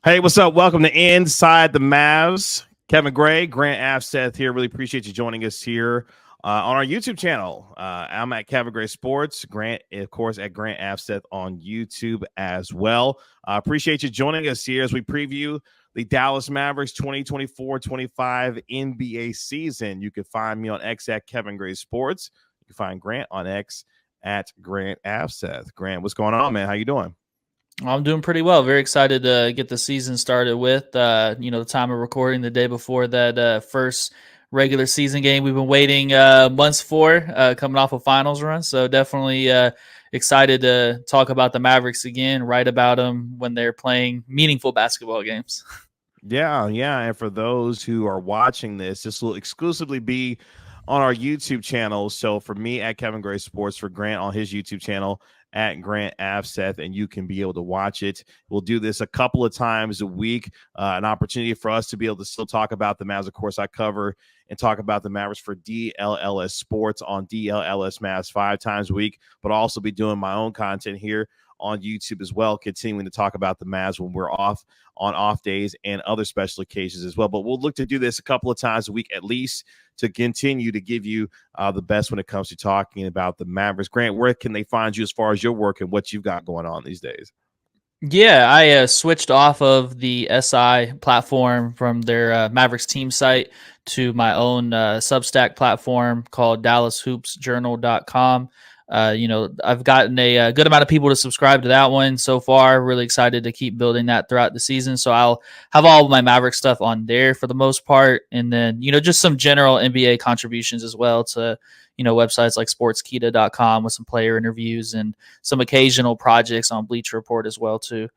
Hey, what's up? Welcome to Inside the Mavs. Kevin Gray, Grant Afseth here. Really appreciate you joining us here on our YouTube channel. I'm at Kevin Gray Sports. Grant, of course, at Grant Afseth on YouTube as well. Appreciate you joining us here as we preview the Dallas Mavericks 2024-25 NBA season. You can find me on X at Kevin Gray Sports. You can find Grant on X at Grant Afseth. Grant, what's going on, man? How you doing? I'm doing pretty well. Very excited to get the season started with, the time of recording the day before that first regular season game we've been waiting months for, coming off a finals run. So definitely excited to talk about the Mavericks again, write about them when they're playing meaningful basketball games. Yeah. And for those who are watching this will exclusively be on our YouTube channel. So for me at Kevin Gray Sports, for Grant on his YouTube channel at Grant Afseth, and you can be able to watch it. We'll do this a couple of times a week, an opportunity for us to be able to still talk about the Mavs. Of course, I cover and talk about the Mavericks for DLLS Sports on DLLS Mavs 5 times a week, but I'll also be doing my own content here on YouTube as well, continuing to talk about the Mavs when we're off on off days and other special occasions as well. But we'll look to do this a couple of times a week at least to continue to give you the best when it comes to talking about the Mavericks. Grant, where can they find you as far as your work and what you've got going on these days? Yeah, I switched off of the SI platform from their Mavericks team site to my own Substack platform called DallasHoopsJournal.com. I've gotten a good amount of people to subscribe to that one so far. Really excited to keep building that throughout the season. So I'll have all of my Maverick stuff on there for the most part. And then, just some general NBA contributions as well to, websites like sportskita.com with some player interviews and some occasional projects on Bleacher Report as well, too.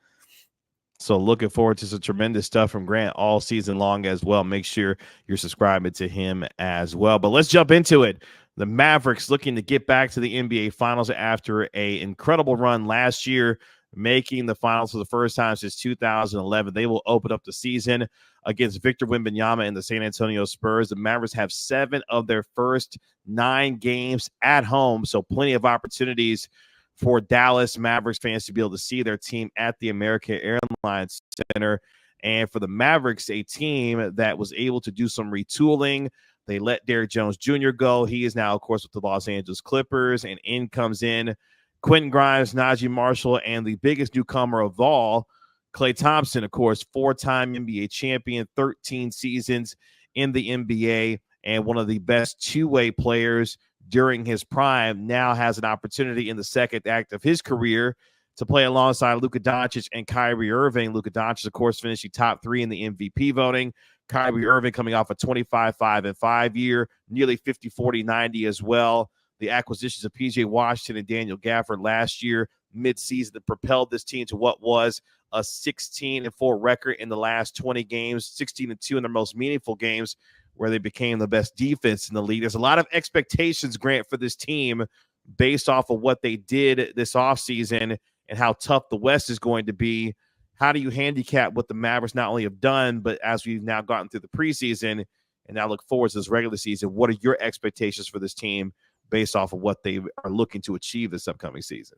So looking forward to some tremendous stuff from Grant all season long as well. Make sure you're subscribing to him as well. But let's jump into it. The Mavericks looking to get back to the NBA Finals after an incredible run last year, making the Finals for the first time since 2011. They will open up the season against Victor Wembanyama and the San Antonio Spurs. The Mavericks have 7 of their first 9 games at home, so plenty of opportunities for Dallas Mavericks fans to be able to see their team at the American Airlines Center. And for the Mavericks, a team that was able to do some retooling. They let Derrick Jones Jr. go. He is now, of course, with the Los Angeles Clippers. And in comes in Quentin Grimes, Naji Marshall, and the biggest newcomer of all, Klay Thompson, of course, 4-time NBA champion, 13 seasons in the NBA, and one of the best two-way players during his prime, now has an opportunity in the second act of his career to play alongside Luka Dončić and Kyrie Irving. Luka Dončić, of course, finishing top 3 in the MVP voting. Kyrie Irving coming off a 25-5-5 year, nearly 50-40-90 as well. The acquisitions of P.J. Washington and Daniel Gafford last year, midseason, that propelled this team to what was a 16-4 record in the last 20 games, 16-2 in their most meaningful games, where they became the best defense in the league. There's a lot of expectations, Grant, for this team based off of what they did this offseason and how tough the West is going to be. How do you handicap what the Mavericks not only have done, but as we've now gotten through the preseason and now look forward to this regular season, what are your expectations for this team based off of what they are looking to achieve this upcoming season?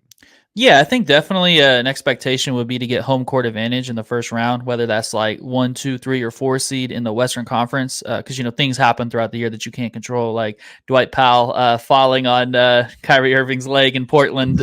Yeah, I think definitely an expectation would be to get home court advantage in the first round, whether that's like 1, 2, 3, or 4 seed in the Western Conference, because things happen throughout the year that you can't control, like Dwight Powell falling on Kyrie Irving's leg in Portland,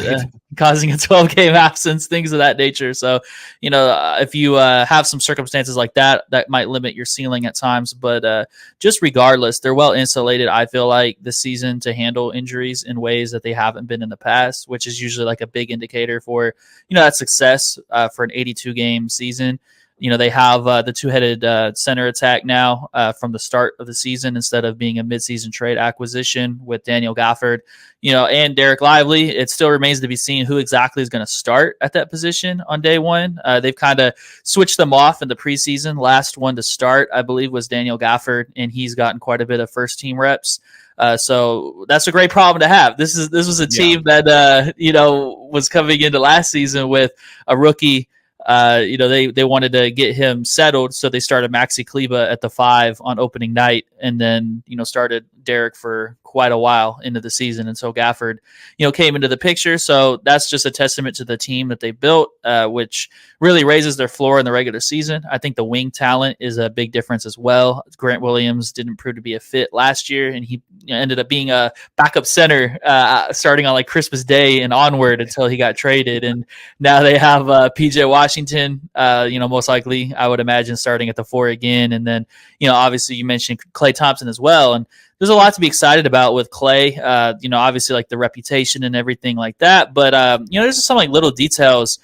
causing a 12-game absence, things of that nature. So, if you have some circumstances like that, that might limit your ceiling at times. But just regardless, they're well insulated, I feel like, this season to handle injuries in ways that they haven't been in the past, which is usually like a big indicator for, that success for an 82-game season. They have the two-headed center attack now from the start of the season instead of being a midseason trade acquisition with Daniel Gafford, and Dereck Lively. It still remains to be seen who exactly is going to start at that position on day one. They've kind of switched them off in the preseason. Last one to start, I believe, was Daniel Gafford, and he's gotten quite a bit of first-team reps. So that's a great problem to have. This was a team that was coming into last season with a rookie. They wanted to get him settled, so they started Maxi Kleber at the 5 on opening night, and then, started Dereck for quite a while into the season until Gafford, came into the picture. So that's just a testament to the team that they built, which really raises their floor in the regular season. I think the wing talent is a big difference as well. Grant Williams didn't prove to be a fit last year, and he ended up being a backup center starting on like Christmas Day and onward until he got traded. And now they have PJ Washington, most likely, I would imagine, starting at the 4 again. And then, obviously you mentioned Klay Thompson as well. And there's a lot to be excited about with Klay, obviously like the reputation and everything like that. But, there's just some like little details,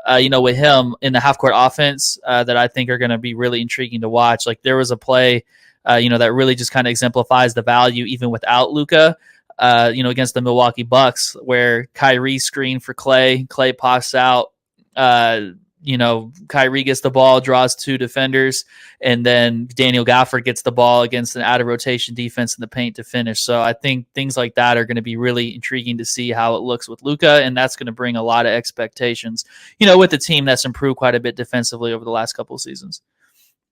with him in the half court offense that I think are going to be really intriguing to watch. Like there was a play, that really just kind of exemplifies the value even without Luka, against the Milwaukee Bucks, where Kyrie screened for Klay pops out, Kyrie gets the ball, draws 2 defenders, and then Daniel Gafford gets the ball against an out of rotation defense in the paint to finish. So I think things like that are going to be really intriguing to see how it looks with Luka, and that's going to bring a lot of expectations, with the team that's improved quite a bit defensively over the last couple of seasons.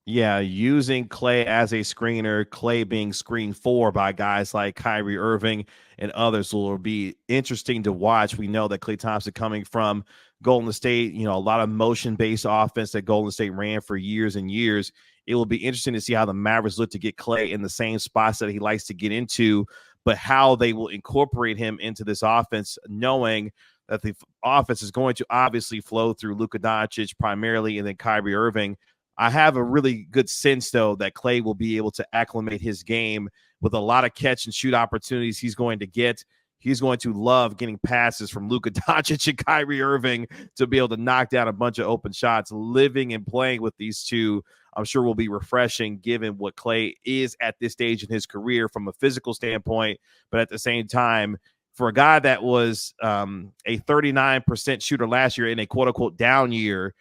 Yeah, using Klay as a screener, Klay being screened for by guys like Kyrie Irving and others will be interesting to watch. We know that Klay Thompson coming from Golden State, a lot of motion-based offense that Golden State ran for years and years. It will be interesting to see how the Mavericks look to get Klay in the same spots that he likes to get into, but how they will incorporate him into this offense, knowing that the offense is going to obviously flow through Luka Dončić primarily and then Kyrie Irving. I have a really good sense, though, that Klay will be able to acclimate his game with a lot of catch and shoot opportunities he's going to get. He's going to love getting passes from Luka Dončić and Kyrie Irving to be able to knock down a bunch of open shots. Living and playing with these two, I'm sure, will be refreshing given what Klay is at this stage in his career from a physical standpoint. But at the same time, for a guy that was a 39% shooter last year in a quote-unquote down year,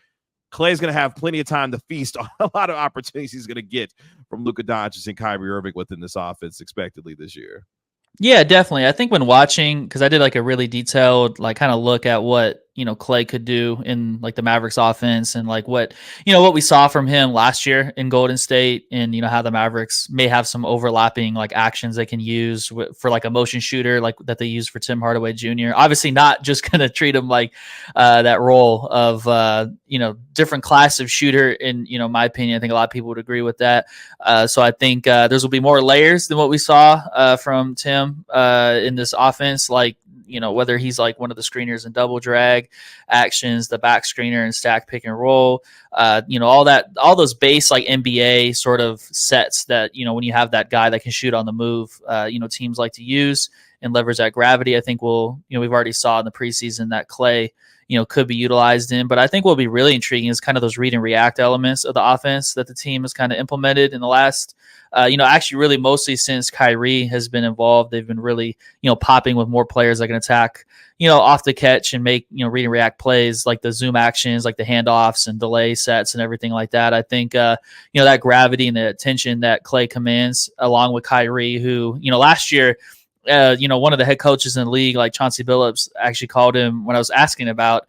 Klay's going to have plenty of time to feast on a lot of opportunities he's going to get from Luka Dončić and Kyrie Irving within this offense expectedly this year. Yeah, definitely. I think when watching, because I did like a really detailed, like kind of look at what, Klay could do in like the Mavericks offense and like what we saw from him last year in Golden State, and, how the Mavericks may have some overlapping like actions they can use for like a motion shooter, like that they use for Tim Hardaway Jr. Obviously not just going to treat him like that role of, different class of shooter in, my opinion. I think a lot of people would agree with that. So I think there's will be more layers than what we saw from Tim in this offense, like, whether he's like one of the screeners in double drag actions, the back screener and stack pick and roll, all those base like NBA sort of sets that, when you have that guy that can shoot on the move, teams like to use and leverage that gravity. I think we've already saw in the preseason that Klay, could be utilized in, but I think what'll be really intriguing is kind of those read and react elements of the offense that the team has kind of implemented in the last, actually really mostly since Kyrie has been involved. They've been really, popping with more players that can attack, off the catch and make, read and react plays like the zoom actions, like the handoffs and delay sets and everything like that. I think, that gravity and the attention that Klay commands along with Kyrie, who, last year, one of the head coaches in the league, like Chauncey Billups, actually called him when I was asking about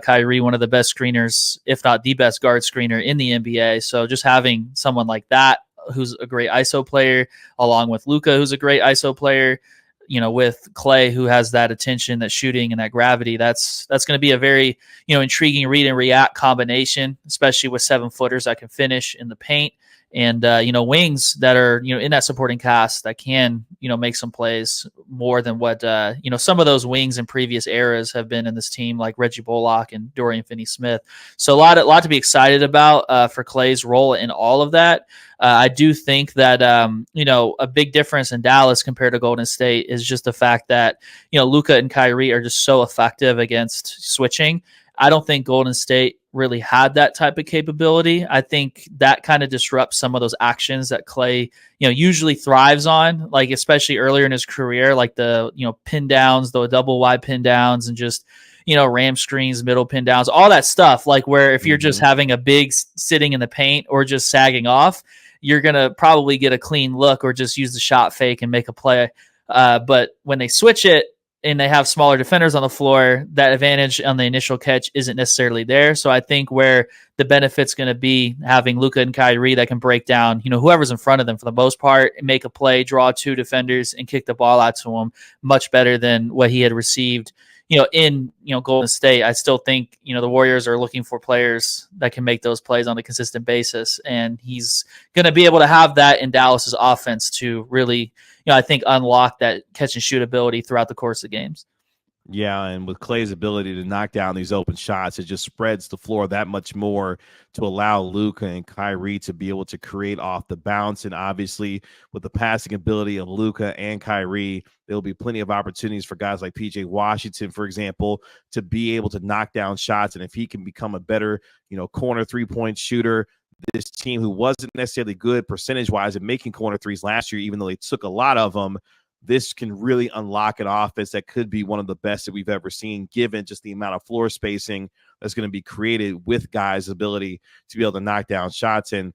Kyrie, one of the best screeners, if not the best guard screener in the NBA. So just having someone like that, who's a great ISO player, along with Luka, who's a great ISO player, with Klay, who has that attention, that shooting, and that gravity, that's going to be a very, intriguing read and react combination, especially with 7-footers that can finish in the paint. And, wings that are, in that supporting cast that can, make some plays more than what, some of those wings in previous eras have been in this team, like Reggie Bullock and Dorian Finney-Smith. So a lot to be excited about for Klay's role in all of that. I do think that, a big difference in Dallas compared to Golden State is just the fact that, Luka and Kyrie are just so effective against switching. I don't think Golden State really had that type of capability. I think that kind of disrupts some of those actions that Klay, usually thrives on, like especially earlier in his career, like the, pin downs, the double wide pin downs, and just, ram screens, middle pin downs, all that stuff. Like where if you're just having a big sitting in the paint or just sagging off, you're going to probably get a clean look or just use the shot fake and make a play. But when they switch it, and they have smaller defenders on the floor, that advantage on the initial catch isn't necessarily there. So I think where the benefit's going to be having Luka and Kyrie that can break down, whoever's in front of them for the most part, and make a play, draw two defenders, and kick the ball out to him much better than what he had received, in Golden State. I still think, the Warriors are looking for players that can make those plays on a consistent basis. And he's going to be able to have that in Dallas's offense to really, I think unlock that catch and shoot ability throughout the course of games. Yeah, and with Klay's ability to knock down these open shots, it just spreads the floor that much more to allow Luka and Kyrie to be able to create off the bounce. And obviously, with the passing ability of Luka and Kyrie, there'll be plenty of opportunities for guys like PJ Washington, for example, to be able to knock down shots. And if he can become a better, corner three-point shooter, this team who wasn't necessarily good percentage-wise at making corner threes last year, even though they took a lot of them, this can really unlock an offense that could be one of the best that we've ever seen, given just the amount of floor spacing that's going to be created with guys' ability to be able to knock down shots. And,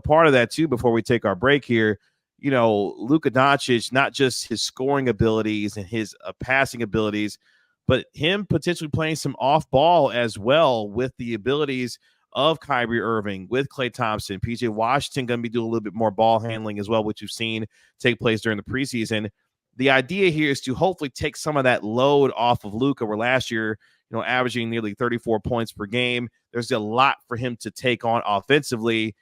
part of that too, before we take our break here, Luka Dončić, not just his scoring abilities and his passing abilities, but him potentially playing some off ball as well with the abilities of Kyrie Irving, with Klay Thompson. PJ Washington going to be doing a little bit more ball handling as well, which you've seen take place during the preseason. The idea here is to hopefully take some of that load off of Luka, where last year, averaging nearly 34 points per game. There's a lot for him to take on offensively.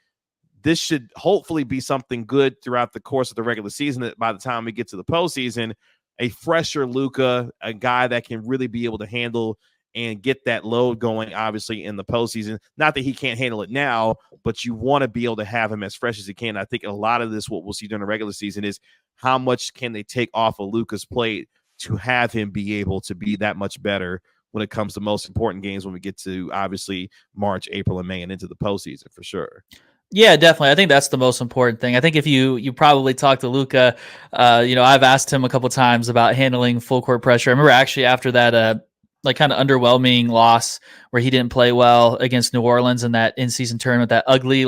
This should hopefully be something good throughout the course of the regular season, that by the time we get to the postseason, a fresher Luka, a guy that can really be able to handle and get that load going, obviously, in the postseason. Not that he can't handle it now, but you want to be able to have him as fresh as he can. I think a lot of this, what we'll see during the regular season, is how much can they take off of Luka's plate to have him be able to be that much better when it comes to most important games when we get to, obviously, March, April, and May and into the postseason for sure. Yeah, definitely. I think that's the most important thing. I think if you probably talk to Luka, I've asked him a couple times about handling full court pressure. I remember actually after that kind of underwhelming loss where he didn't play well against New Orleans in that in-season tournament, that ugly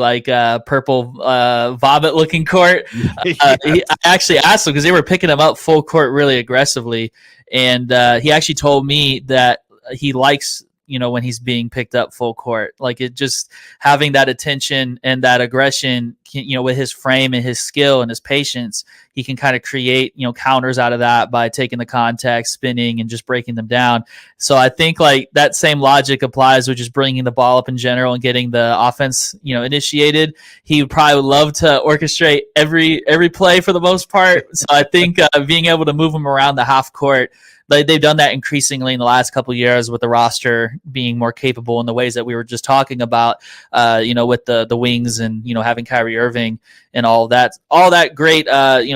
purple vomit looking court. I actually asked him because they were picking him up full court really aggressively, and he actually told me that he likes when he's being picked up full court, like it just having that attention and that aggression, with his frame and his skill and his patience, he can kind of create, counters out of that by taking the contact, spinning, and just breaking them down. So I think like that same logic applies with just bringing the ball up in general and getting the offense, initiated. He would probably love to orchestrate every play for the most part. So I think being able to move him around the half court, they've done that increasingly in the last couple of years with the roster being more capable in the ways that we were just talking about, with the wings and, having Kyrie Irving and all that great,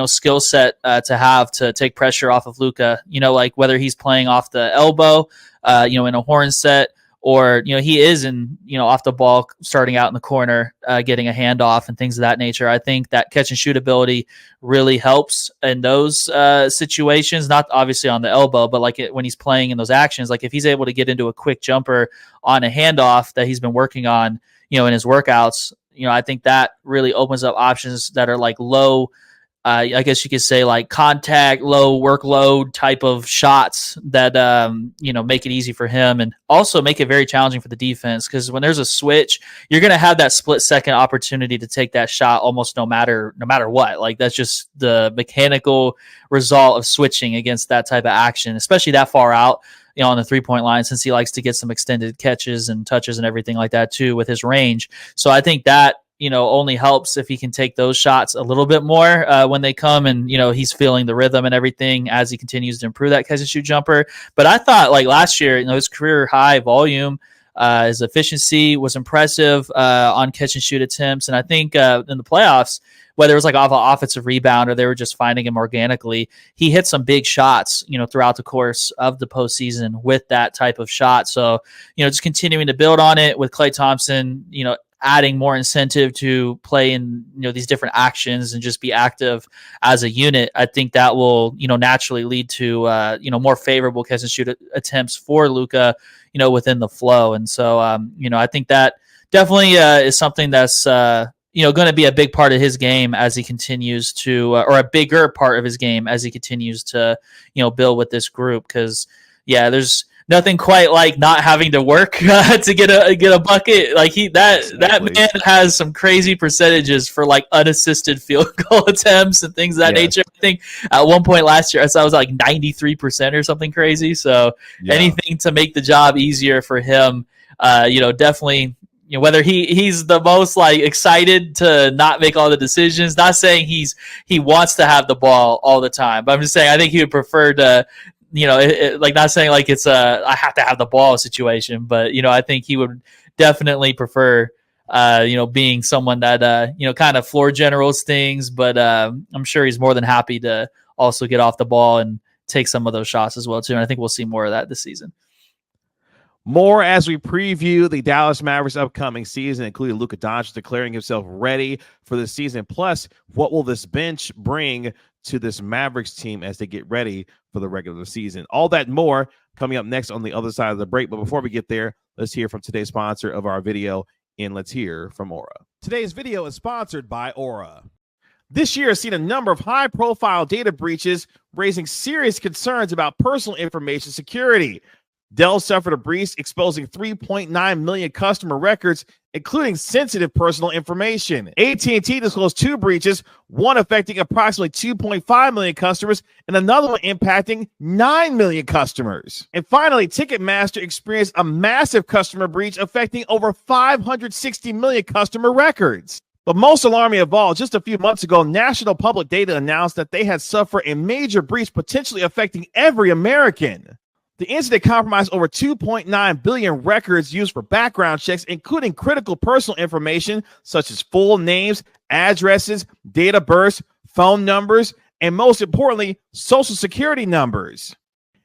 skill set to have to take pressure off of Luka, like whether he's playing off the elbow, in a horn set, or, he is off the ball, starting out in the corner, getting a handoff and things of that nature. I think that catch and shoot ability really helps in those situations, not obviously on the elbow, but like when he's playing in those actions, like if he's able to get into a quick jumper on a handoff that he's been working on, in his workouts, I think that really opens up options that are like low, I guess you could say like contact, low workload type of shots that, make it easy for him and also make it very challenging for the defense. Because when there's a switch, you're going to have that split second opportunity to take that shot almost no matter what. Like that's just the mechanical result of switching against that type of action, especially that far out, on the 3-point line, since he likes to get some extended catches and touches and everything like that too with his range. So I think that, only helps if he can take those shots a little bit more when they come and, he's feeling the rhythm and everything as he continues to improve that catch and shoot jumper. But I thought like last year, his career high volume, his efficiency was impressive on catch and shoot attempts. And I think in the playoffs, whether it was like off an offensive rebound or they were just finding him organically, he hit some big shots, throughout the course of the postseason with that type of shot. So, just continuing to build on it with Klay Thompson, adding more incentive to play in these different actions and just be active as a unit. I think that will naturally lead to more favorable catch and shoot attempts for Luka within the flow. And so I think that definitely is something that's going to be a big part of his game as he continues to, or a bigger part of his game as he continues to, build with this group. Because there's nothing quite like not having to work to get a bucket. Like that man has some crazy percentages for like unassisted field goal attempts and things of that nature. I think at one point last year I saw it was like 93% or something crazy. So anything to make the job easier for him, definitely. Whether he's the most like excited to not make all the decisions. Not saying he wants to have the ball all the time, but I'm just saying I think he would prefer to. Like not saying like it's a I have to have the ball situation, but I think he would definitely prefer being someone that kind of floor generals things, but I'm sure he's more than happy to also get off the ball and take some of those shots as well too. And I think we'll see more of that this season. More as we preview the Dallas Mavericks upcoming season, including Luka Dončić declaring himself ready for the season. Plus, what will this bench bring to this Mavericks team as they get ready for the regular season? All that and more coming up next on the other side of the break. But before we get there, let's hear from today's sponsor of our video, and let's hear from Aura. Today's video is sponsored by Aura. This year has seen a number of high-profile data breaches, raising serious concerns about personal information security. Dell suffered a breach exposing 3.9 million customer records, including sensitive personal information. AT&T disclosed 2 breaches, one affecting approximately 2.5 million customers and another one impacting 9 million customers. And finally, Ticketmaster experienced a massive customer breach affecting over 560 million customer records. But most alarming of all, just a few months ago, National Public Data announced that they had suffered a major breach potentially affecting every American. The incident compromised over 2.9 billion records used for background checks, including critical personal information such as full names, addresses, date of birth, phone numbers, and most importantly, social security numbers.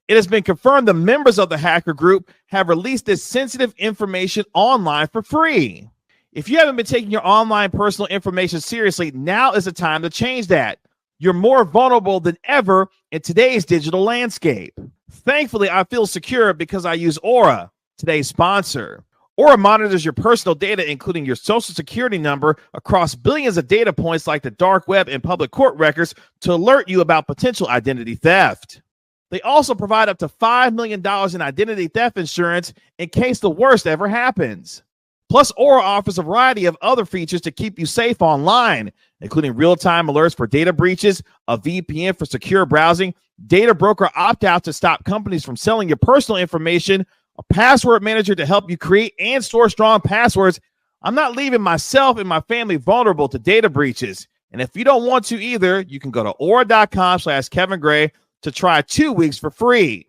It has been confirmed the members of the hacker group have released this sensitive information online for free. If you haven't been taking your online personal information seriously, now is the time to change that. You're more vulnerable than ever in today's digital landscape. Thankfully, I feel secure because I use Aura, today's sponsor. Aura monitors your personal data, including your social security number, across billions of data points like the dark web and public court records to alert you about potential identity theft. They also provide up to $5 million in identity theft insurance in case the worst ever happens. Plus, Aura offers a variety of other features to keep you safe online, including real-time alerts for data breaches, a VPN for secure browsing, data broker opt-out to stop companies from selling your personal information, a password manager to help you create and store strong passwords. I'm not leaving myself and my family vulnerable to data breaches. And if you don't want to either, you can go to aura.com/Kevin Gray to try 2 weeks for free.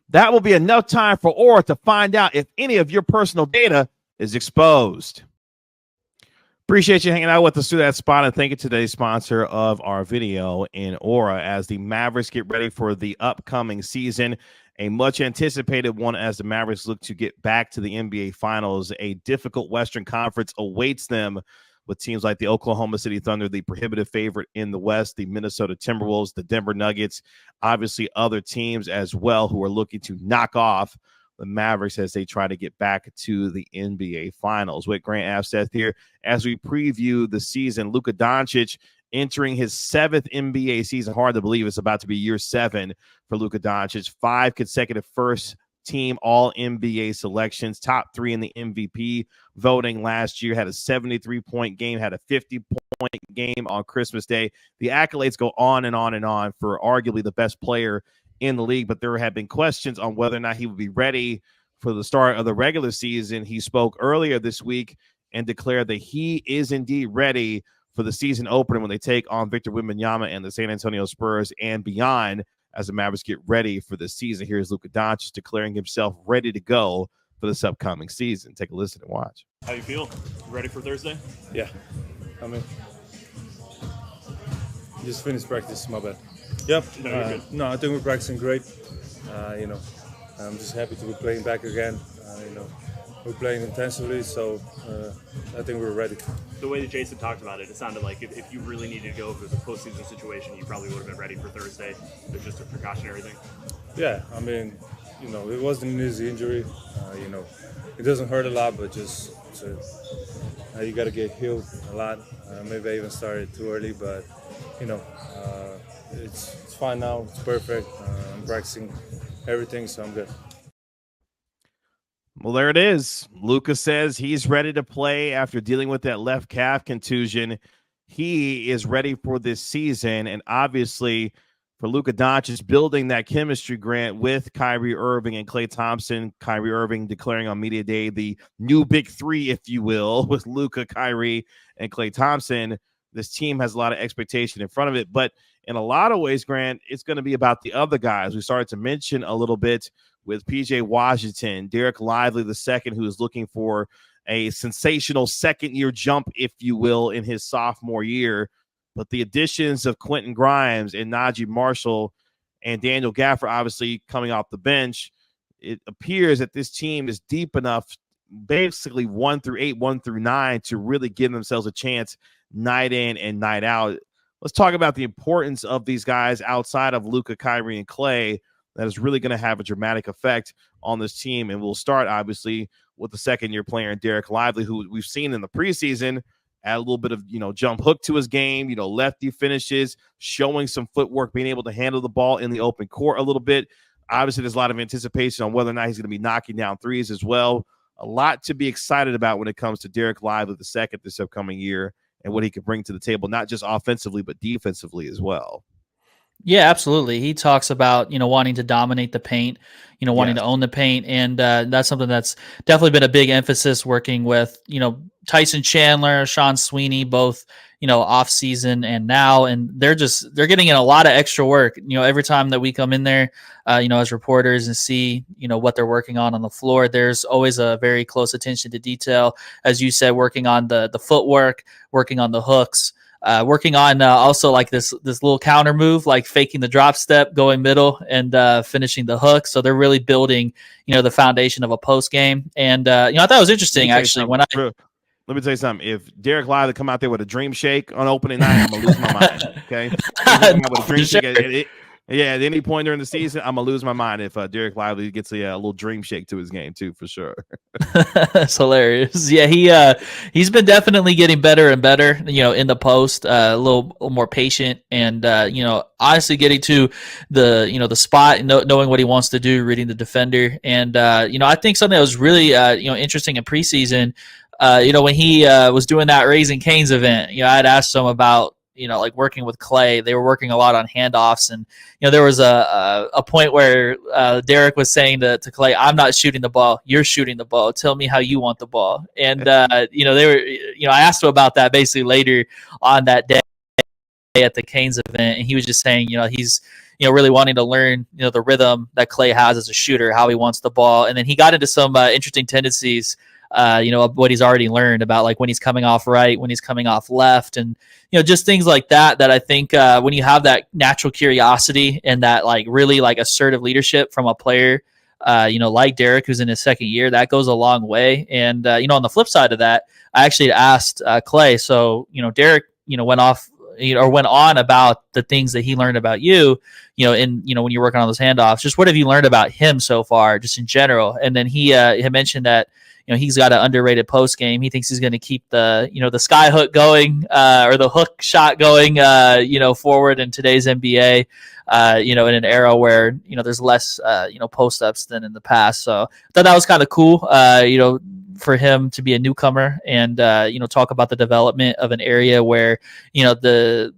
That will be enough time for Aura to find out if any of your personal data is exposed. Appreciate you hanging out with us through that spot, and thank you to today's sponsor of our video in Aura as the Mavericks get ready for the upcoming season, a much anticipated one as the Mavericks look to get back to the NBA Finals. A difficult Western Conference awaits them with teams like the Oklahoma City Thunder, the prohibitive favorite in the West, the Minnesota Timberwolves, the Denver Nuggets, obviously other teams as well who are looking to knock off the Mavericks as they try to get back to the NBA Finals. With Grant Afseth here as we preview the season. Luka Dončić entering his 7th NBA season. Hard to believe it's about to be year 7 for Luka Dončić. 5 consecutive first-team All-NBA selections, top 3 in the MVP voting last year. Had a 73-point game, had a 50-point game on Christmas Day. The accolades go on and on and on for arguably the best player in the league, but there have been questions on whether or not he would be ready for the start of the regular season. He spoke earlier this week and declared that he is indeed ready for the season opener when they take on Victor Wembanyama and the San Antonio Spurs and beyond as the Mavericks get ready for the season. Here's Luka Dončić declaring himself ready to go for this upcoming season. Take a listen and watch. How you feel? Ready for Thursday? Yeah. I mean, just finished practice, my bad. Yep. No, I think we're practicing great. I'm just happy to be playing back again. We're playing intensively, so I think we're ready. The way that Jason talked about it, it sounded like if you really needed to go for the postseason situation, you probably would have been ready for Thursday. But just a precautionary thing. Yeah, I mean, it wasn't an easy injury. It doesn't hurt a lot, but just you got to get healed a lot. Maybe I even started too early, but it's fine now. It's perfect. I'm practicing everything, so I'm good. Well, there it is. Luka says he's ready to play after dealing with that left calf contusion. He is ready for this season, and obviously for Luka Dončić building that chemistry, Grant, with Kyrie Irving and Klay Thompson. Kyrie Irving declaring on media day the new big three, if you will, with Luka, Kyrie, and Klay Thompson. This team has a lot of expectation in front of it, but in a lot of ways, Grant, it's going to be about the other guys. We started to mention a little bit with PJ Washington, Dereck Lively II, who is looking for a sensational second-year jump, if you will, in his sophomore year. But the additions of Quentin Grimes and Naji Marshall and Daniel Gafford obviously coming off the bench, it appears that this team is deep enough, basically 1 through 8, 1 through 9, to really give themselves a chance night in and night out. Let's talk about the importance of these guys outside of Luka, Kyrie, and Klay that is really going to have a dramatic effect on this team. And we'll start, obviously, with the second-year player, Dereck Lively, who we've seen in the preseason add a little bit of, jump hook to his game, lefty finishes, showing some footwork, being able to handle the ball in the open court a little bit. Obviously, there's a lot of anticipation on whether or not he's going to be knocking down threes as well. A lot to be excited about when it comes to Dereck Lively II this upcoming year and what he can bring to the table, not just offensively, but defensively as well. Yeah, absolutely. He talks about, wanting to dominate the paint, wanting to own the paint. And that's something that's definitely been a big emphasis working with, Tyson Chandler, Sean Sweeney, both, off season and now. And they're getting in a lot of extra work, every time that we come in there, as reporters and see, what they're working on the floor. There's always a very close attention to detail. As you said, working on the footwork, working on the hooks. Working on also like this little counter move, like faking the drop step, going middle, and finishing the hook. So they're really building, the foundation of a post game. And I thought it was interesting actually when let me tell you something. If Dereck Lively come out there with a dream shake on opening night, I'm gonna lose my mind. Okay, with a dream shake. At any point during the season, I'm gonna lose my mind if Dereck Lively gets a little dream shake to his game too, for sure. That's hilarious. Yeah, he's been definitely getting better and better. In the post, a little more patient, and honestly getting to the spot and knowing what he wants to do, reading the defender, and I think something that was really interesting in preseason. When he was doing that Raising Cane's event, I had asked him about. Like working with Klay, they were working a lot on handoffs. And, there was a point where Dereck was saying to Klay, I'm not shooting the ball. You're shooting the ball. Tell me how you want the ball. And, they were, I asked him about that basically later on that day at the Canes event. And he was just saying, he's, really wanting to learn, the rhythm that Klay has as a shooter, how he wants the ball. And then he got into some interesting tendencies of what he's already learned about, like when he's coming off right, when he's coming off left, and just things like that I think when you have that natural curiosity and that like really like assertive leadership from a player like Dereck, who's in his second year, that goes a long way. And on the flip side of that, I actually asked Klay, so Dereck went off or went on about the things that he learned about you when you're working on those handoffs. Just what have you learned about him so far, just in general? And then he had mentioned that he's got an underrated post game. He thinks he's going to keep the the sky hook going or the hook shot going forward in today's NBA. In an era where there's less post ups than in the past. So I thought that was kind of cool. For him to be a newcomer and talk about the development of an area where the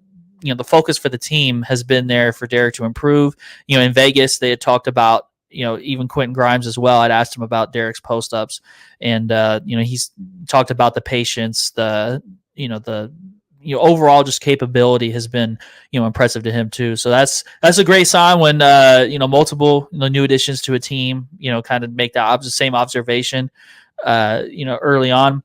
focus for the team has been there for Dereck to improve. In Vegas they had talked about even Quentin Grimes as well. I'd asked him about Dereck's post ups, and he's talked about the patience, the overall just capability has been impressive to him too. So that's a great sign when multiple new additions to a team kind of make that same observation early on.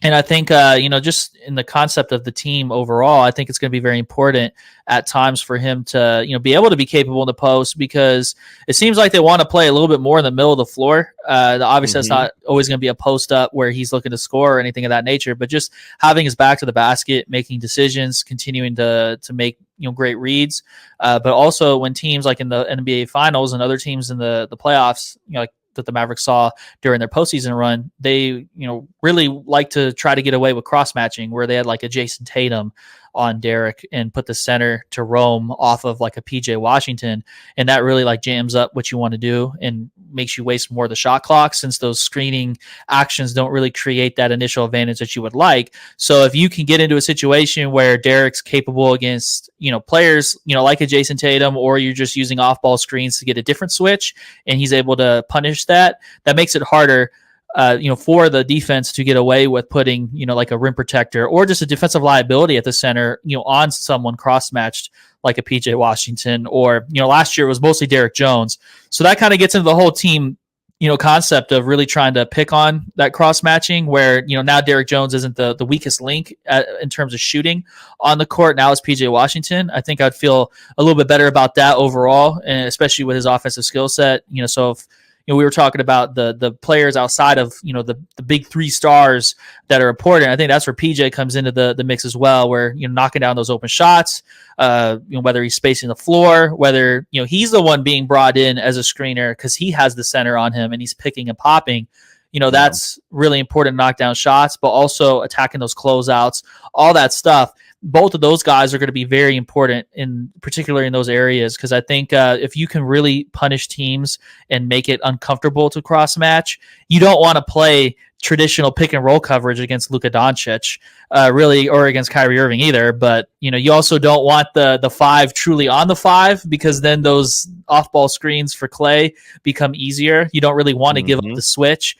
And I think, just in the concept of the team overall, I think it's going to be very important at times for him to, be able to be capable in the post, because it seems like they want to play a little bit more in the middle of the floor. Obviously, that's not always going to be a post up where he's looking to score or anything of that nature, but just having his back to the basket, making decisions, continuing to make, great reads. But also when teams like in the NBA Finals and other teams in the playoffs, like that the Mavericks saw during their postseason run, they really like to try to get away with cross matching, where they had like a Jason Tatum on Dereck and put the center to roam off of like a PJ Washington, and that really like jams up what you want to do and makes you waste more of the shot clock, since those screening actions don't really create that initial advantage that you would like. So if you can get into a situation where Dereck's capable against players like a Jason Tatum, or you're just using off-ball screens to get a different switch, and he's able to punish that makes it harder for the defense to get away with putting, like a rim protector or just a defensive liability at the center, on someone cross-matched like a PJ Washington, or, last year it was mostly Derrick Jones. So that kind of gets into the whole team, concept of really trying to pick on that cross-matching, where, now Derrick Jones isn't the weakest link in terms of shooting on the court. Now it's PJ Washington. I think I'd feel a little bit better about that overall, and especially with his offensive skill set. So if, we were talking about the players outside of, the big three stars that are important, I think that's where PJ comes into the mix as well, where, knocking down those open shots, whether he's spacing the floor, whether, he's the one being brought in as a screener because he has the center on him and he's picking and popping. That's really important to knock down shots, but also attacking those closeouts, all that stuff. Both of those guys are going to be very important, in particular in those areas, because I think if you can really punish teams and make it uncomfortable to cross match, you don't want to play traditional pick and roll coverage against Luka Dončić, really, or against Kyrie Irving either. But you also don't want the five truly on the five, because then those off ball screens for Klay become easier. You don't really want to give up the switch.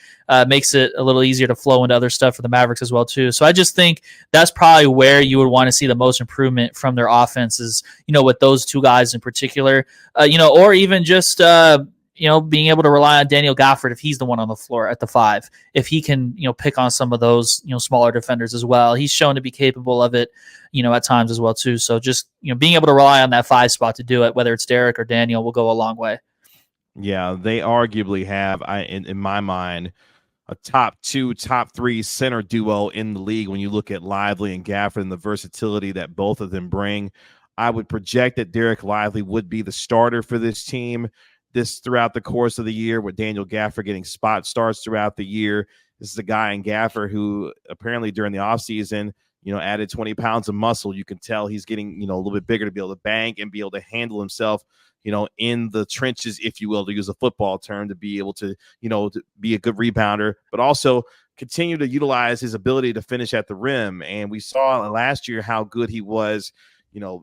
Makes it a little easier to flow into other stuff for the Mavericks as well too. So I just think that's probably where you would want to see the most improvement from their offenses, with those two guys in particular, or even just being able to rely on Daniel Gafford if he's the one on the floor at the five, if he can, pick on some of those, smaller defenders as well. He's shown to be capable of it, at times as well too. So just, being able to rely on that five spot to do it, whether it's Dereck or Daniel, will go a long way. Yeah, they arguably have, in my mind, a top 2, top 3 center duo in the league when you look at Lively and Gafford and the versatility that both of them bring. I would project that Dereck Lively would be the starter for this team throughout the course of the year, with Daniel Gafford getting spot starts throughout the year. This is a guy in Gafford who apparently during the offseason, added 20 pounds of muscle. You can tell he's getting, a little bit bigger to be able to bank and be able to handle himself, in the trenches, if you will, to use a football term, to be able to, to be a good rebounder, but also continue to utilize his ability to finish at the rim. And we saw last year how good he was,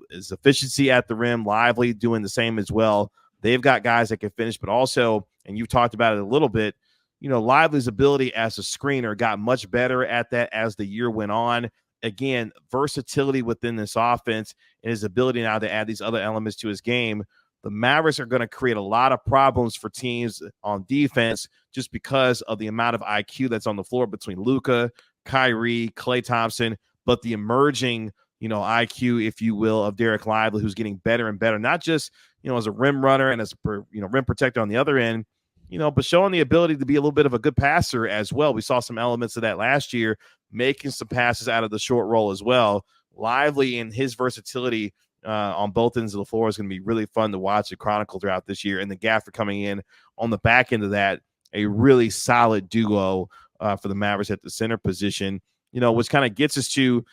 his efficiency at the rim. Lively doing the same as well. They've got guys that can finish, but also, and you've talked about it a little bit, Lively's ability as a screener got much better at that as the year went on. Again, versatility within this offense and his ability now to add these other elements to his game. The Mavericks are going to create a lot of problems for teams on defense just because of the amount of IQ that's on the floor between Luka, Kyrie, Klay Thompson, but the emerging, IQ, if you will, of Dereck Lively, who's getting better and better, not just, as a rim runner and as a, rim protector on the other end, but showing the ability to be a little bit of a good passer as well. We saw some elements of that last year, making some passes out of the short roll as well. Lively and his versatility on both ends of the floor is going to be really fun to watch and chronicle throughout this year. And the Gafford coming in on the back end of that, a really solid duo for the Mavericks at the center position, which kind of gets us to,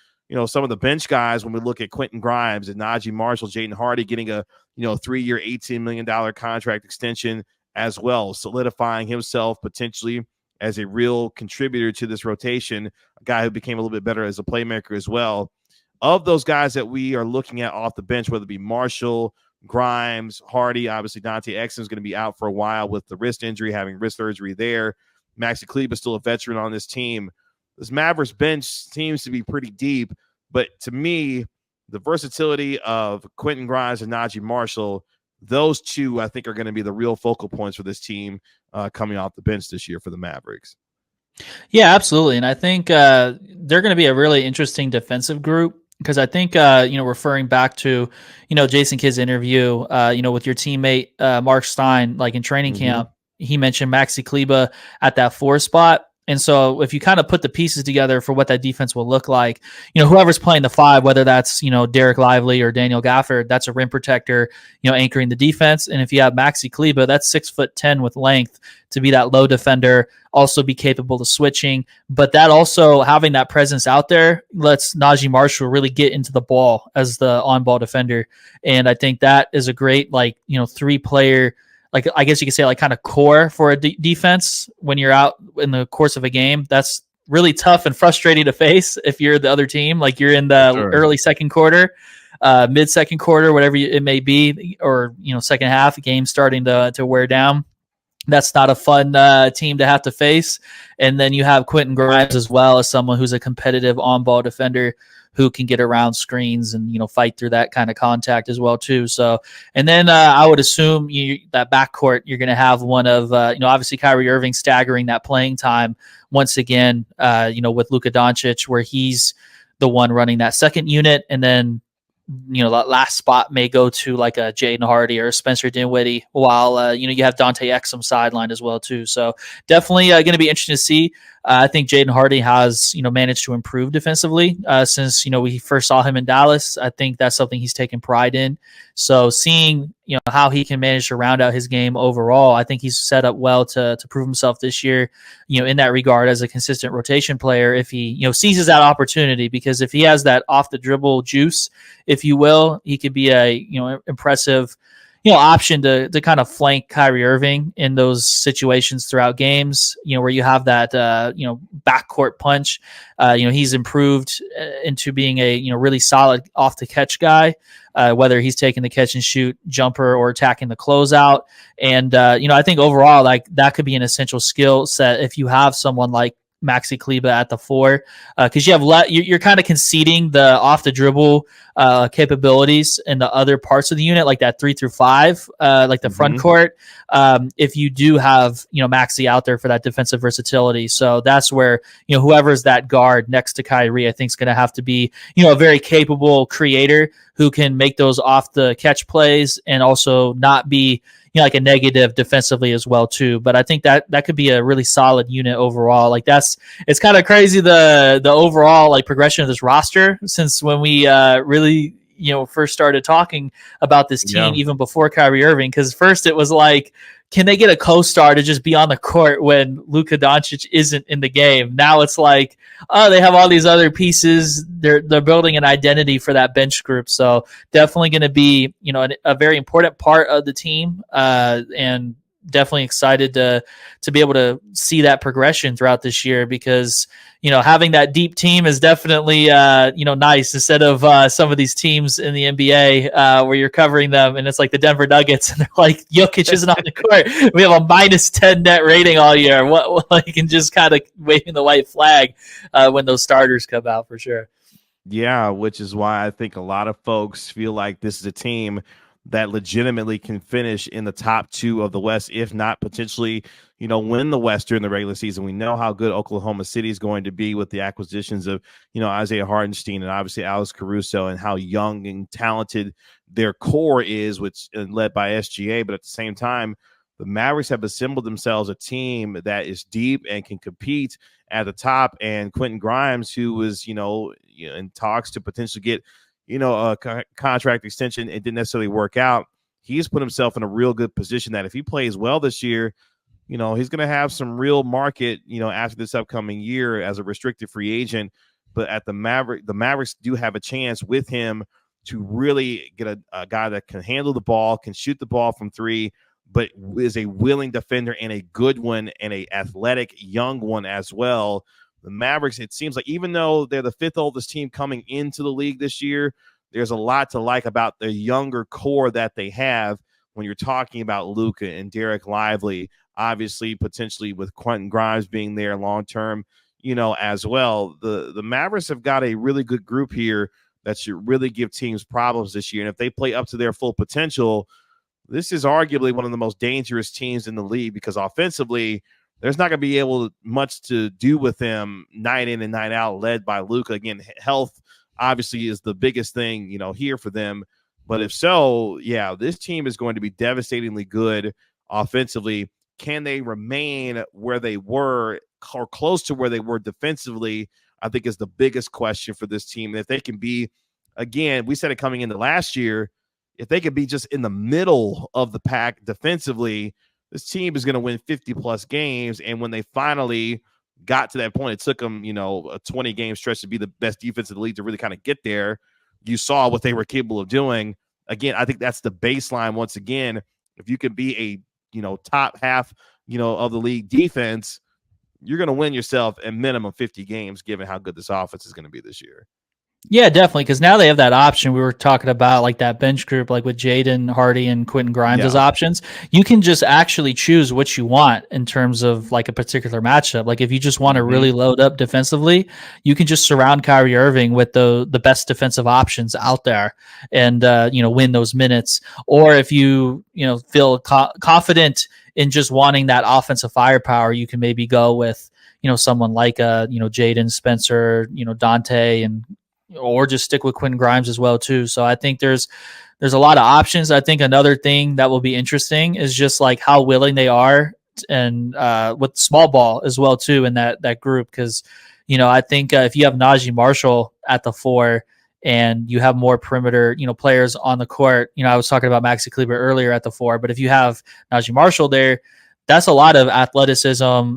some of the bench guys when we look at Quentin Grimes and Naji Marshall, Jaden Hardy getting a, 3-year, $18 million contract extension as well, solidifying himself potentially as a real contributor to this rotation, a guy who became a little bit better as a playmaker as well. Of those guys that we are looking at off the bench, whether it be Marshall, Grimes, Hardy, obviously Dante Exum is going to be out for a while with the wrist injury, having wrist surgery there. Maxi Kleber is still a veteran on this team. This Mavericks bench seems to be pretty deep, but to me, the versatility of Quentin Grimes and Naji Marshall, those two I think are going to be the real focal points for this team coming off the bench this year for the Mavericks. Yeah, absolutely. And I think they're going to be a really interesting defensive group, because I think, referring back to, Jason Kidd's interview, with your teammate, Mark Stein, like in training camp, he mentioned Maxi Kleber at that 4 spot. And so if you kind of put the pieces together for what that defense will look like, whoever's playing the 5, whether that's, Dereck Lively or Daniel Gafford, that's a rim protector, anchoring the defense. And if you have Maxi Kleber, that's 6'10" with length to be that low defender, also be capable of switching. But that also having that presence out there lets Naji Marshall really get into the ball as the on-ball defender. And I think that is a great, 3-player, I guess you could say kind of core for a defense when you're out in the course of a game. That's really tough and frustrating to face if you're the other team. Like you're in the early second quarter, mid second quarter, whatever it may be, or second half, game starting to wear down. That's not a fun team to have to face. And then you have Quentin Grimes as well as someone who's a competitive on-ball defender who can get around screens and fight through that kind of contact as well too. So, and then I would assume that backcourt you're going to have one of obviously Kyrie Irving staggering that playing time once again. With Luka Dončić, where he's the one running that second unit, and then that last spot may go to like a Jaden Hardy or a Spencer Dinwiddie, while you have Dante Exum sidelined as well too. So definitely going to be interesting to see. I think Jaden Hardy has managed to improve defensively since we first saw him in Dallas. I think that's something he's taken pride in. So seeing how he can manage to round out his game overall, I think he's set up well to prove himself this year. In that regard as a consistent rotation player, if he seizes that opportunity, because if he has that off the dribble juice, if you will, he could be a impressive option to kind of flank Kyrie Irving in those situations throughout games, where you have that, backcourt punch. He's improved into being a, really solid off the catch guy, whether he's taking the catch and shoot jumper or attacking the closeout. And, I think overall, that could be an essential skill set if you have someone like Maxi Kleber at the 4, because you have you're kind of conceding the off the dribble capabilities in the other parts of the unit, like that 3 through 5, like the front court. If you do have Maxi out there for that defensive versatility, so that's where whoever's that guard next to Kyrie, I think is going to have to be a very capable creator who can make those off the catch plays and also not be like a negative defensively as well too. But I think that could be a really solid unit overall. It's kind of crazy the overall progression of this roster since when we really first started talking about this team, even before Kyrie Irving. Because first it was can they get a co-star to just be on the court when Luka Dončić isn't in the game? Now it's they have all these other pieces. They're building an identity for that bench group. So definitely going to be, a very important part of the team, and definitely excited to be able to see that progression throughout this year, because having that deep team is definitely nice instead of some of these teams in the NBA where you're covering them and it's like the Denver Nuggets and they're like Jokic isn't on the court. We have a -10 net rating all year. What and just kind of waving the white flag when those starters come out for sure. Yeah, which is why I think a lot of folks feel like this is a team that legitimately can finish in the top 2 of the West, if not potentially, win the West during the regular season. We know how good Oklahoma City is going to be with the acquisitions of, Isaiah Hartenstein and obviously Alex Caruso, and how young and talented their core is, which led by SGA. But at the same time, the Mavericks have assembled themselves a team that is deep and can compete at the top. And Quentin Grimes, who was, in talks to potentially get a contract extension, it didn't necessarily work out. He's put himself in a real good position that if he plays well this year, he's going to have some real market, after this upcoming year as a restricted free agent. But at the Mavericks do have a chance with him to really get a guy that can handle the ball, can shoot the ball from 3, but is a willing defender and a good one and a athletic young one as well. The Mavericks, it seems like, even though they're the 5th oldest team coming into the league this year, there's a lot to like about the younger core that they have when you're talking about Luka and Dereck Lively, obviously, potentially with Quentin Grimes being there long-term, as well. The Mavericks have got a really good group here that should really give teams problems this year. And if they play up to their full potential, this is arguably one of the most dangerous teams in the league, because offensively, there's not going to be able much to do with them night in and night out, led by Luka. Again, health obviously is the biggest thing, here for them. But if so, this team is going to be devastatingly good offensively. Can they remain where they were or close to where they were defensively, I think is the biggest question for this team. And if they can be, again, we said it coming into last year, if they could be just in the middle of the pack defensively, this team is going to win 50-plus games. And when they finally got to that point, it took them, a 20-game stretch to be the best defense in the league to really kind of get there. You saw what they were capable of doing. Again, I think that's the baseline once again. If you can be a, top half, of the league defense, you're going to win yourself a minimum 50 games, given how good this offense is going to be this year. Yeah, definitely. Because now they have that option. We were talking about like that bench group, like with Jaden Hardy and Quentin Grimes as options. You can just actually choose what you want in terms of like a particular matchup. Like if you just want to really load up defensively, you can just surround Kyrie Irving with the best defensive options out there and, win those minutes. Or if you, feel confident in just wanting that offensive firepower, you can maybe go with, someone like, Jaden, Spencer, Dante, and or just stick with Quentin Grimes as well too. So I think there's a lot of options. I think another thing that will be interesting is just like how willing they are and with small ball as well too in that group. Because I think if you have Naji Marshall at the 4 and you have more perimeter players on the court, I was talking about Maxi Kleber earlier at the 4, but if you have Naji Marshall there, that's a lot of athleticism,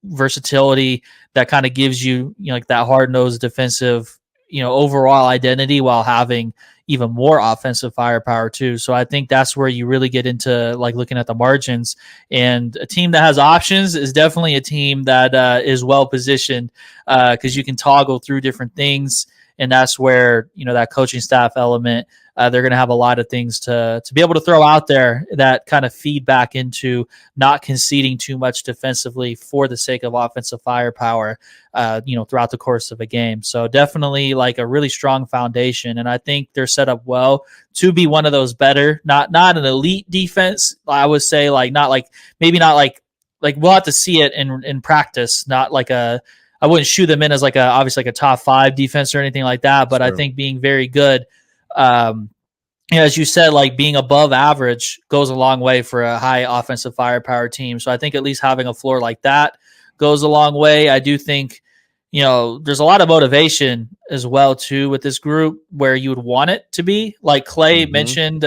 versatility that kind of gives you like that hard-nosed defensive overall identity while having even more offensive firepower too. So I think that's where you really get into like looking at the margins, and a team that has options is definitely a team that is well positioned because you can toggle through different things. And that's where, that coaching staff element, they're going to have a lot of things to be able to throw out there that kind of feed back into not conceding too much defensively for the sake of offensive firepower, throughout the course of a game. So definitely like a really strong foundation. And I think they're set up well to be one of those better, not an elite defense. I would say maybe not like we'll have to see it in practice, not like I wouldn't shoot them in as obviously like a top 5 defense or anything like that. But sure. I think being very good, as you said, like being above average goes a long way for a high offensive firepower team. So I think at least having a floor like that goes a long way. I do think, there's a lot of motivation as well too with this group where you would want it to be. Like Klay mentioned,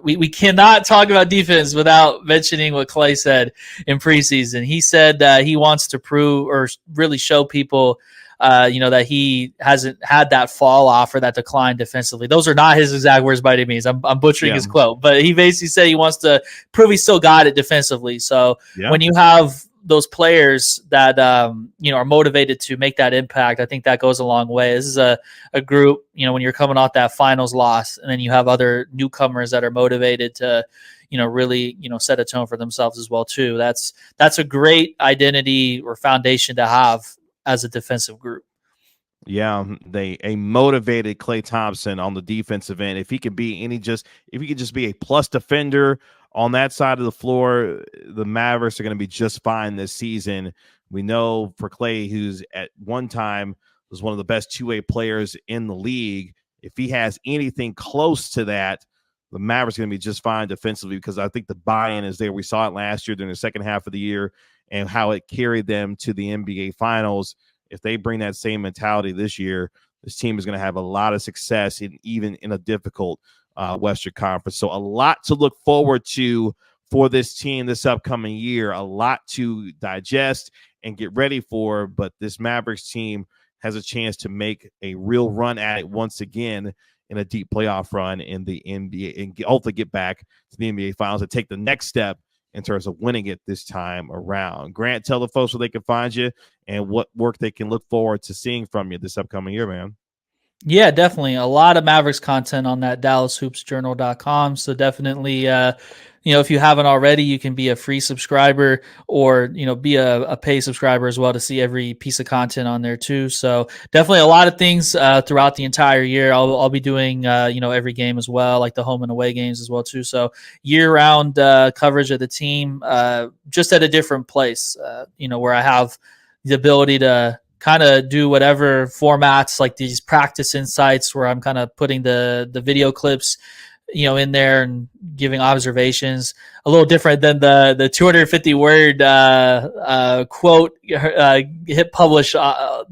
we cannot talk about defense without mentioning what Klay said in preseason. He said that he wants to prove or really show people that he hasn't had that fall off or that decline defensively. Those are not his exact words by any means. I'm butchering his quote, but he basically said he wants to prove he still got it defensively. So when you have those players that are motivated to make that impact, I think that goes a long way. This is a group, when you're coming off that finals loss, and then you have other newcomers that are motivated to really set a tone for themselves as well too. That's a great identity or foundation to have as a defensive group. Yeah, a motivated Klay Thompson on the defensive end. If he could just be a plus defender on that side of the floor, the Mavericks are going to be just fine this season. We know for Klay, who's at one time was one of the best two-way players in the league, if he has anything close to that, the Mavericks are going to be just fine defensively because I think the buy-in is there. We saw it last year during the second half of the year and how it carried them to the NBA Finals. If they bring that same mentality this year, this team is going to have a lot of success even in a difficult Western Conference. So a lot to look forward to for this team this upcoming year, a lot to digest and get ready for. But this Mavericks team has a chance to make a real run at it once again in a deep playoff run in the NBA and hopefully get back to the NBA Finals and take the next step in terms of winning it this time around. Grant, tell the folks where they can find you and what work they can look forward to seeing from you this upcoming year, man. Yeah, definitely. A lot of Mavericks content on that DallasHoopsJournal.com. So definitely, if you haven't already, you can be a free subscriber or, be a pay subscriber as well to see every piece of content on there too. So definitely a lot of things throughout the entire year. I'll be doing, every game as well, like the home and away games as well too. So year-round coverage of the team, just at a different place, where I have the ability to kind of do whatever formats like these practice insights where I'm kind of putting the video clips in there and giving observations, a little different than the 250 word quote hit publish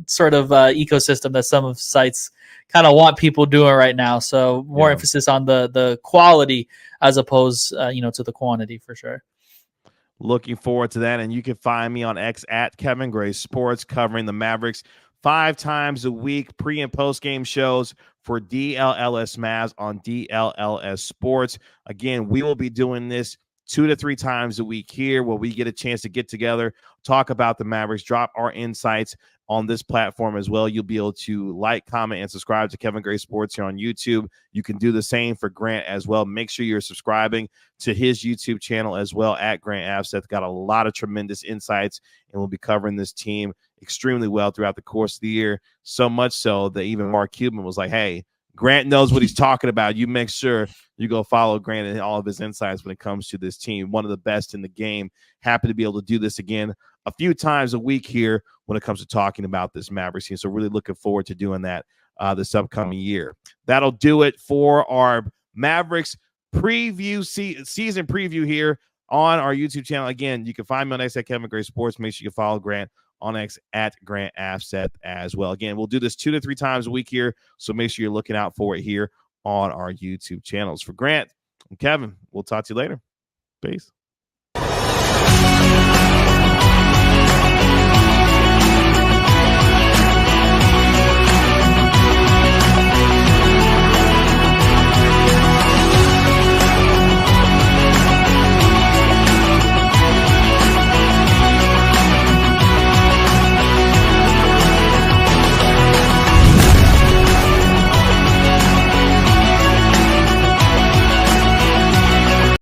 sort of ecosystem that some of sites kind of want people doing right now. So more emphasis on the quality as opposed to the quantity for sure. Looking forward to that. And you can find me on X at Kevin Gray Sports, covering the Mavericks 5 times a week, pre and post game shows for DLLS Mavs on DLLS Sports. Again, we will be doing this 2 to 3 times a week here, where we get a chance to get together, talk about the Mavericks, drop our insights on this platform as well. You'll be able to like, comment, and subscribe to Kevin Gray Sports here on YouTube. You can do the same for Grant as well. Make sure you're subscribing to his YouTube channel as well, at Grant Afseth. Got a lot of tremendous insights, and we'll be covering this team extremely well throughout the course of the year. So much so that even Mark Cuban was like, hey, Grant knows what he's talking about. You make sure you go follow Grant and all of his insights when it comes to this team. One of the best in the game. Happy to be able to do this again a few times a week here when it comes to talking about this Mavericks team. So really looking forward to doing that this upcoming year. That'll do it for our Mavericks preview season preview here on our YouTube channel. Again, you can find me on X at Kevin Gray Sports. Make sure you follow Grant on X at Grant Afseth as well. Again, we'll do this 2 to 3 times a week here, so make sure you're looking out for it here on our YouTube channels. For Grant and Kevin, we'll talk to you later. Peace.